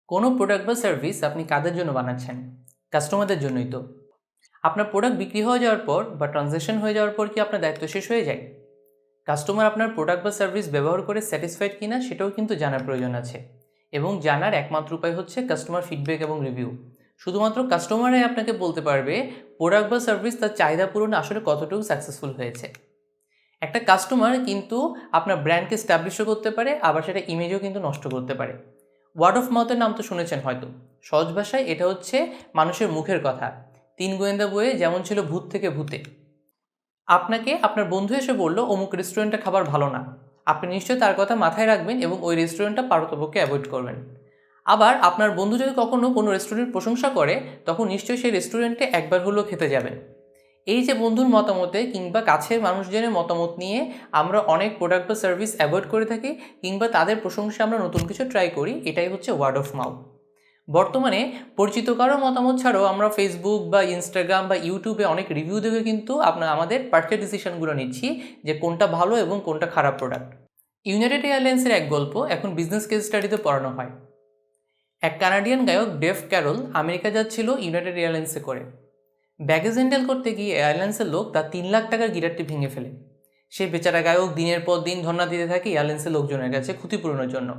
কোনো প্রোডাক্ট বা সার্ভিস আপনি কাদের জন্য বানাচ্ছেন? কাস্টমারদের জন্যই তো। আপনার প্রোডাক্ট বিক্রি হয়ে যাওয়ার পর বা ট্রানজ্যাকশন হয়ে যাওয়ার পর কি আপনার দায়িত্ব শেষ হয়ে যায়? কাস্টমার আপনার প্রোডাক্ট বা সার্ভিস ব্যবহার করে স্যাটিসফাইড কিনা সেটাও কিন্তু জানার প্রয়োজন আছে। এবং জানার একমাত্র উপায় হচ্ছে কাস্টমার ফিডব্যাক এবং রিভিউ। শুধুমাত্র কাস্টমারই আপনাকে বলতে পারবে প্রোডাক্ট বা সার্ভিস তার চাহিদা পূরণে আসলে কতটুকু সাকসেসফুল হয়েছে। একটা কাস্টমার কিন্তু আপনার ব্র্যান্ডকে স্ট্যাবলিশও করতে পারে, আবার সেটা ইমেজও কিন্তু নষ্ট করতে পারে। ওয়ার্ড অফ মাউথের নাম তো শুনেছেন হয়তো। সহজ ভাষায় এটা হচ্ছে মানুষের মুখের কথা। তিন গোয়েন্দা বইয়ে যেমন ছিল ভূত থেকে ভূতে। আপনাকে আপনার বন্ধু এসে বলল অমুক রেস্টুরেন্টে খাবার ভালো না, আপনি নিশ্চয়ই তার কথা মাথায় রাখবেন এবং ওই রেস্টুরেন্টটা পারতপক্ষে অ্যাভয়েড করবেন। আবার আপনার বন্ধু যদি কখনো কোনো রেস্টুরেন্ট প্রশংসা করে, তখন নিশ্চয়ই সেই রেস্টুরেন্টে একবার হলেও খেতে যাবেন। এই যে বন্ধুর মতামতে কিংবা কাছের মানুষজনের মতামত নিয়ে আমরা অনেক প্রোডাক্ট বা সার্ভিস অ্যাভয়েড করে থাকি, কিংবা তাদের প্রশংসা আমরা নতুন কিছু ট্রাই করি, এটাই হচ্ছে ওয়ার্ড অফ মাউথ। বর্তমানে পরিচিত কারো মতামত ছাড়াও আমরা ফেসবুক বা ইনস্টাগ্রাম বা ইউটিউবে অনেক রিভিউ দেখে কিন্তু আমাদের পারফেক্ট ডিসিশনগুলো নিচ্ছি যে কোনটা ভালো এবং কোনটা খারাপ প্রোডাক্ট। ইউনাইটেড এয়ারলাইন্সের এক গল্প এখন বিজনেস কেস স্টাডিতে পড়ানো হয়। এক কানাডিয়ান গায়ক ডেভ ক্যারল আমেরিকা যাচ্ছিল ইউনাইটেড এয়ারলাইন্সে করে। ব্যাগেজ হ্যান্ডেল করতে গিয়ে এয়ারলাইন্সের লোক তার 3 লাখ টাকার গিটারটি ভেঙে ফেলে। সে বেচারা গায়ক দিনের পর দিন ধর্ণা দিতে থাকে এয়ারলাইন্সের লোকজনের কাছে ক্ষতিপূরণের জন্য।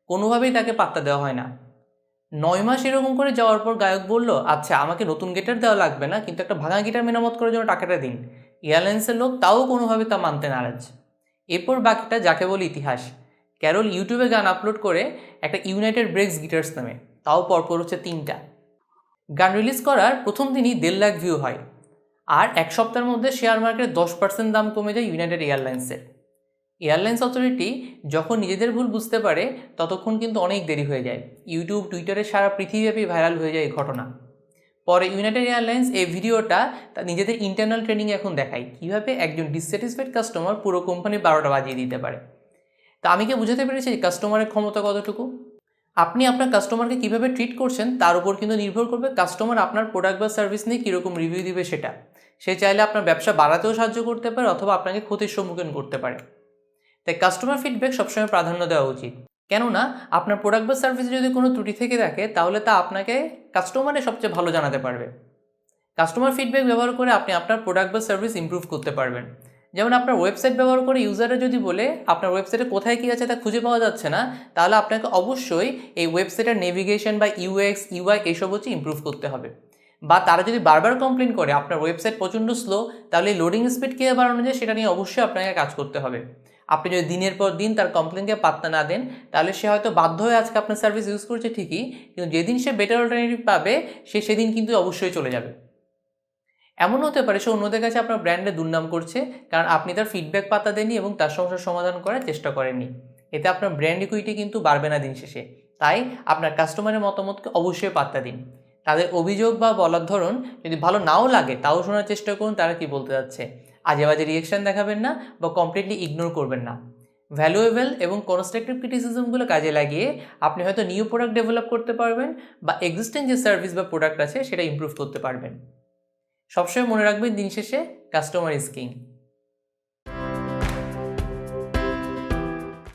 কোনোভাবেই তাকে পাত্তা দেওয়া হয় না। 9 মাস এরকম করে যাওয়ার পর গায়ক বলল, আচ্ছা আমাকে নতুন গিটার দেওয়া লাগবে না, কিন্তু একটা ভাঙা গিটার মেরামত করার জন্য টাকাটা দিন। এয়ারলাইন্সের লোক তাও কোনোভাবে তা মানতে নারাজ। এরপর বাকিটা যাকে বলে ইতিহাস। ক্যারল ইউটিউবে গান আপলোড করে একটা ইউনাইটেড ব্রেক্স গিটার্স নামে, তাও পরপর হচ্ছে 3টা। গান রিলিজ করার প্রথম দিনই 1.5 লাখ ভিউ হয়। আর এক সপ্তাহের মধ্যে শেয়ার মার্কেটে 10% দাম কমে যায় ইউনাইটেড এয়ারলাইন্সের। এয়ারলাইন্স অথরিটি যখন নিজেদের ভুল বুঝতে পারে, ততক্ষণ কিন্তু অনেক দেরি হয়ে যায়। ইউটিউব, টুইটারে সারা পৃথিবীব্যাপী ভাইরাল হয়ে যায় এই ঘটনা। পরে ইউনাইটেড এয়ারলাইন্স এই ভিডিওটা নিজেদের ইন্টারনাল ট্রেনিংয়ে এখন দেখায় কীভাবে একজন ডিসস্যাটিসফাইড কাস্টমার পুরো কোম্পানির 12টা বাজিয়ে দিতে পারে। তা আমি কি বুঝাতে পেরেছি কাস্টমারের ক্ষমতা কতটুকু? আপনি আপনার কাস্টমারকে কীভাবে ট্রিট করছেন তার উপর কিন্তু নির্ভর করবে কাস্টমার আপনার প্রোডাক্ট বা সার্ভিস নিয়ে কীরকম রিভিউ দিবে সেটা। সে চাইলে আপনার ব্যবসা বাড়াতেও সাহায্য করতে পারে, অথবা আপনাকে ক্ষতির সম্মুখীন করতে পারে। তাই কাস্টমার ফিডব্যাক সবসময় প্রাধান্য দেওয়া উচিত। কেননা আপনার প্রোডাক্ট বা সার্ভিসে যদি কোনো ত্রুটি থেকে থাকে, তাহলে তা আপনাকে কাস্টমারে সবচেয়ে ভালো জানাতে পারবে। কাস্টমার ফিডব্যাক ব্যবহার করে আপনি আপনার প্রোডাক্ট বা সার্ভিস ইমপ্রুভ করতে পারবেন। যেমন আপনার ওয়েবসাইট ব্যবহার করে ইউজাররা যদি বলে আপনার ওয়েবসাইটে কোথায় কী আছে তা খুঁজে পাওয়া যাচ্ছে না, তাহলে আপনাকে অবশ্যই এই ওয়েবসাইটের নেভিগেশন বা ইউএক্স, ইউআই এসব হচ্ছে ইমপ্রুভ করতে হবে। বা তারা যদি বারবার কমপ্লেন করে আপনার ওয়েবসাইট প্রচণ্ড স্লো, তাহলে লোডিং স্পিড কীভাবে বাড়ানো যায় সেটা নিয়ে অবশ্যই আপনাকে কাজ করতে হবে। আপনি যদি দিনের পর দিন তার কমপ্লেনকে পাত্তা না দেন, তাহলে সে হয়তো বাধ্য হয়ে আজকে আপনার সার্ভিস ইউজ করছে ঠিকই, কিন্তু যেদিন সে বেটার অল্টারনেটিভ পাবে সে সেদিন কিন্তু অবশ্যই চলে যাবে। এমন হতে পারে সে অন্যদের কাছে আপনার ব্র্যান্ডে দুর্নাম করছে, কারণ আপনি তার ফিডব্যাক পাত্তা দেননি এবং তার সমস্যার সমাধান করার চেষ্টা করেননি। এতে আপনার ব্র্যান্ড ইকুইটি কিন্তু বাড়বে না দিন শেষে। তাই আপনার কাস্টমারের মতামতকে অবশ্যই পাত্তা দিন। তাদের অভিযোগ বা বলার ধরন যদি ভালো নাও লাগে, তাও শোনার চেষ্টা করুন তারা কি বলতে যাচ্ছে। আজে বাজে রিয়েকশন দেখাবেন না বা কমপ্লিটলি ইগনোর করবেন না। ভ্যালুয়েবল এবং কনস্ট্রাকটিভ ক্রিটিসিজমগুলো কাজে লাগিয়ে আপনি হয়তো নিউ প্রোডাক্ট ডেভেলপ করতে পারবেন, বা এক্সিস্টিং যে সার্ভিস বা প্রোডাক্ট আছে সেটা ইমপ্রুভ করতে পারবেন। সবসময় মনে রাখবেন, দিন শেষে কাস্টমার ইজ কিং।